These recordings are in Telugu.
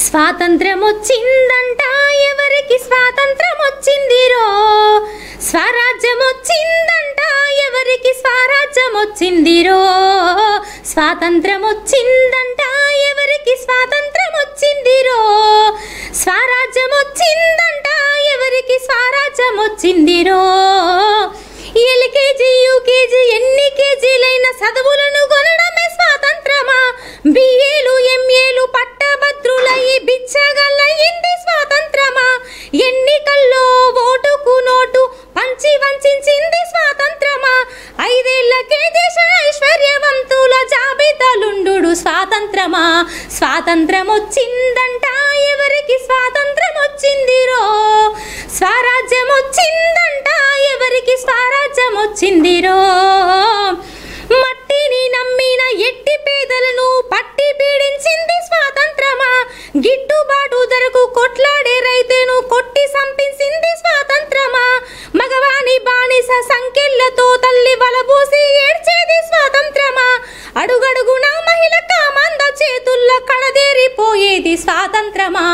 స్వాతంత్రం వచ్చిందంట ఎవరికి స్వాతంత్రం వచ్చిందిరో స్వరాజ్యం వచ్చిందంట ఎవరికి స్వరాజ్యం వచ్చిందిరో స్వాతంత్రం వచ్చిందంట ఎవరికి స్వాతంత్రం వచ్చిందిరో స్వరాజ్యం వచ్చిందంట ఎవరికి స్వరాజ్యం వచ్చిందిరో ఎల్కేజీ యూకేజీ ఎన్ని కేజీలైన చదువులను కొనడమే స్వాతంత్రమా బిఏలు ఎంఏలు పట్టభద్రులయ్యి బిచ్చగల్లయింది స్వాతంత్రమా ఎన్నికల్లో ఓటుకు నోటు పంచి వంచింది స్వాతంత్రమా 5 ఏళ్లకే దేశ ఐశ్వర్యవంతుల జాబితాలుండు స్వాతంత్రమా స్వాతంత్రం వచ్చిందంట ఎవరికి స్వాతంత్రం వచ్చిందిరో స్వరాజ్యం వచ్చిందంట ఎవరికి స్వరాజ్యం వచ్చిందిరో మట్టిని నమ్మిన ఎట్టి పేదలను పట్టి పీడించింది స్వాతంత్రమా గిట్టుబాటు ధరకు కొట్లాడే రైతును కొట్టి సంపించింది స్వాతంత్రమా మగవాని బానిస సంఖ్యలతో తల్లి వలబూసి ఏడ్చేది స్వాతంత్రమా అడుగడుగున మహిళ కామంద చేతుల్లో కడదేరిపోయేది స్వాతంత్రమా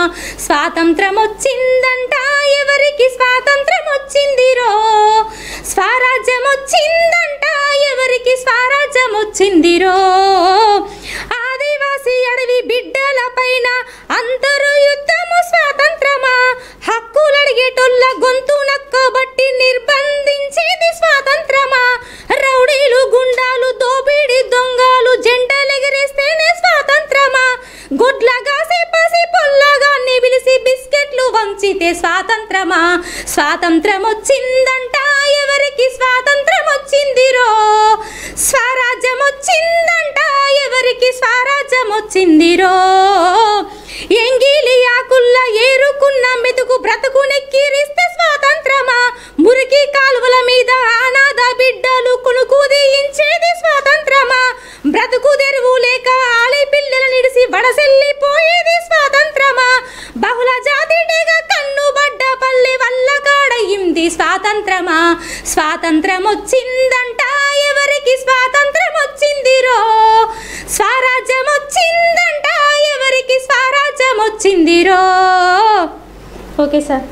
స్వాతంత్రం వచ్చిందంట ఎవరికి స్వాతంత్రం వచ్చిందిరో స్వరాజ్యం వచ్చిందంట ఎవరికి స్వరాజ్యం వచ్చిందిరో ఆదివాసి అడవి బిడ్డల పైన అంతరు యుద్ధము స్వాతంత్రమా హక్కులడిగేటోళ్ళ గొంతు నక్కబట్టి నిర్బంధించేది స్వాతంత్రమా రౌడీలు గుండాలు దోపిడి దొంగలు జెండలెగరేస్తేనే స్వాతంత్రమా గుడ్లగాసే పసి పొల్లగా నిబిలిసి బిస్కెట్లు వంచితే స్వాతంత్రమా స్వాతంత్రం వచ్చిందంట ఎవరికి స్వాతంత్రం వచ్చిందిరో స్వరాజ్యం వచ్చిందంట ఎవరికి స్వరాజ్యం వచ్చిందిరో ఎంగిలి ఆకుల్ల ఏరుకున్న మెతుకు బ్రతుకు నెక్కిరిస్తే స్వాతంత్రమా మురికి కాలువల మీద అనాథ బిడ్డలు కునుకు తీయించేది స్వాతంత్రమా బ్రతుకు తెరువు లేక ఆలే పిల్లల నిడిసి వడసెల్లిపోయేది స్వాతంత్రమా బహుళ జాతిగా కన్నుబడ్డ పల్లె వల్ల కాడయింది స్వాతంత్రమా స్వాతంత్రం వచ్చిందంట ఎవరికి స్వాతంత్రం వచ్చిందిరో స్వరాజ్యం వచ్చిందంట ఎవరికి స్వరాజ్యం వచ్చిందిరో ఓకే సార్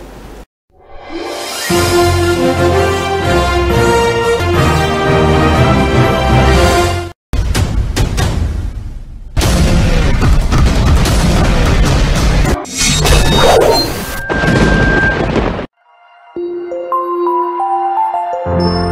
you.